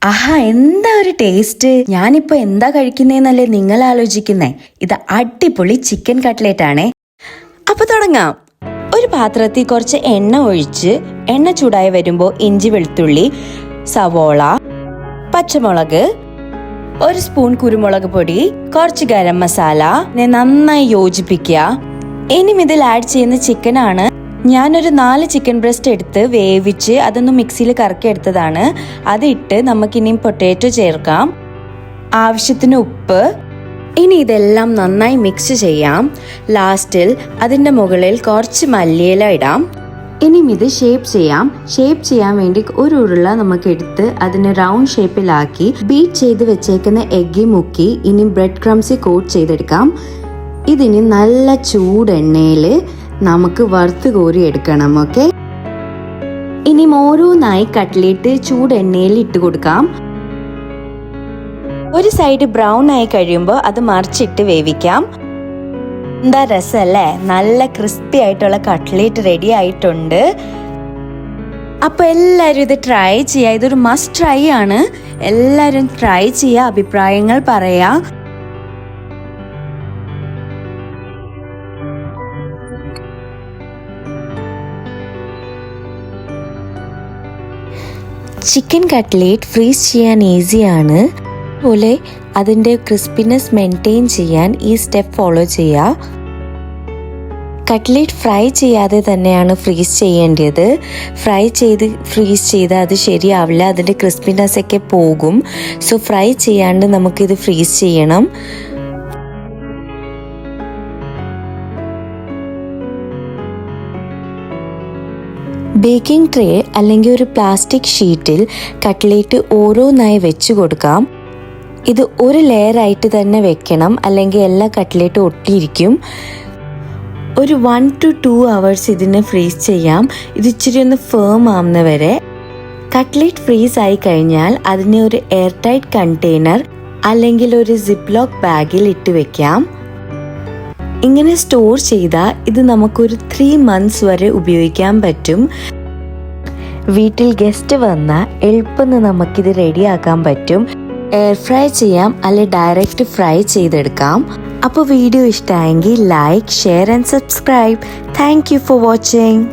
ആഹാ, എന്താ ഒരു ടേസ്റ്റ്! ഞാനിപ്പോ എന്താ കഴിക്കുന്നേന്നല്ലേ നിങ്ങൾ ആലോചിക്കുന്നേ? ഇത് അടിപൊളി ചിക്കൻ കട്ട്ലേറ്റ് ആണേ. അപ്പൊ തുടങ്ങാം. ഒരു പാത്രത്തിൽ കുറച്ച് എണ്ണ ഒഴിച്ച് എണ്ണ ചൂടായി വരുമ്പോൾ ഇഞ്ചി, വെളുത്തുള്ളി, സവോള, പച്ചമുളക്, ഒരു സ്പൂൺ കുരുമുളക് പൊടി, കുറച്ച് ഗരം മസാല നന്നായി യോജിപ്പിക്കുക. ഇനിയും ഇതിൽ ആഡ് ചെയ്യുന്ന ചിക്കനാണ്. ഞാനൊരു 4 ചിക്കൻ ബ്രസ്റ്റ് എടുത്ത് വേവിച്ച് അതൊന്ന് മിക്സിയിൽ കറക്കി എടുത്തതാണ്. അതിട്ട് നമുക്കിനിയും പൊട്ടാറ്റോ ചേർക്കാം, ആവശ്യത്തിന് ഉപ്പ്. ഇനി ഇതെല്ലാം നന്നായി മിക്സ് ചെയ്യാം. ലാസ്റ്റിൽ അതിൻ്റെ മുകളിൽ കുറച്ച് മല്ലിയില ഇടാം. ഇനിയും ഇത് ഷേപ്പ് ചെയ്യാൻ വേണ്ടി ഒരു ഉരുള നമുക്ക് എടുത്ത് അതിനെ റൗണ്ട് ഷേപ്പിലാക്കി ബീറ്റ് ചെയ്ത് വെച്ചേക്കുന്ന എഗ്ഗിൽ മുക്കി ഇനി ബ്രെഡ് ക്രംസിൽ കോട്ട് ചെയ്തെടുക്കാം. ഇതിന് നല്ല ചൂടെണ്ണയിൽ നമുക്ക് വറുത്ത് കോരി എടുക്കണം. ഓക്കെ, ഇനി ഓരോന്നായി കട്ട്ലേറ്റ് ചൂടെണ്ണയിൽ ഇട്ട് കൊടുക്കാം. ഒരു സൈഡ് ബ്രൗൺ ആയി കഴിയുമ്പോൾ അത് മറിച്ചിട്ട് വേവിക്കാം. എന്താ രസമല്ലേ! നല്ല ക്രിസ്പി ആയിട്ടുള്ള കട്ട്ലേറ്റ് റെഡി ആയിട്ടുണ്ട്. അപ്പൊ എല്ലാവരും ഇത് ട്രൈ ചെയ്യുക. ഇതൊരു മസ്റ്റ് ട്രൈ ആണ്. എല്ലാവരും ട്രൈ ചെയ്യുക, അഭിപ്രായങ്ങൾ പറയാ. ചിക്കൻ കട്ട്ലേറ്റ് ഫ്രീസ് ചെയ്യാൻ ഈസിയാണ്. അതുപോലെ അതിൻ്റെ ക്രിസ്പിനെസ് മെയിൻറ്റെയിൻ ചെയ്യാൻ ഈ സ്റ്റെപ്പ് ഫോളോ ചെയ്യുക. കട്ട്ലേറ്റ് ഫ്രൈ ചെയ്യാതെ തന്നെയാണ് ഫ്രീസ് ചെയ്യേണ്ടത്. ഫ്രീസ് ചെയ്താൽ അത് ശരിയാവില്ല, അതിൻ്റെ ക്രിസ്പിനെസ് ഒക്കെ പോകും. സോ ഫ്രൈ ചെയ്യാണ്ട് നമുക്കിത് ഫ്രീസ് ചെയ്യണം. ബേക്കിംഗ് ട്രേ അല്ലെങ്കിൽ ഒരു പ്ലാസ്റ്റിക് ഷീറ്റിൽ കട്ട്ലേറ്റ് ഓരോന്നായി വെച്ച് കൊടുക്കാം. ഇത് ഒരു ലെയറായിട്ട് തന്നെ വെക്കണം, അല്ലെങ്കിൽ എല്ലാ കട്ട്ലേറ്റും ഒട്ടിയിരിക്കും. ഒരു 1 to 2 hours ഇതിനെ ഫ്രീസ് ചെയ്യാം, ഇത് ഇച്ചിരി ഒന്ന് ഫേം ആവുന്ന വരെ. കട്ട്ലേറ്റ് ഫ്രീസ് ആയി കഴിഞ്ഞാൽ അതിനെ ഒരു എയർ ടൈറ്റ് കണ്ടെയ്നർ അല്ലെങ്കിൽ ഒരു സിപ്പ് ലോക്ക് ബാഗിൽ ഇട്ട് വെക്കാം. ഇങ്ങനെ സ്റ്റോർ ചെയ്താൽ ഇത് നമുക്കൊരു 3 months വരെ ഉപയോഗിക്കാൻ പറ്റും. വീട്ടിൽ ഗസ്റ്റ് വന്നാൽ എളുപ്പം നമുക്കിത് റെഡിയാക്കാൻ പറ്റും. എയർ ഫ്രൈ ചെയ്യാം, അല്ലെങ്കിൽ ഡയറക്റ്റ് ഫ്രൈ ചെയ്തെടുക്കാം. അപ്പോൾ വീഡിയോ ഇഷ്ടമായെങ്കിൽ like, share and subscribe. Thank you for watching.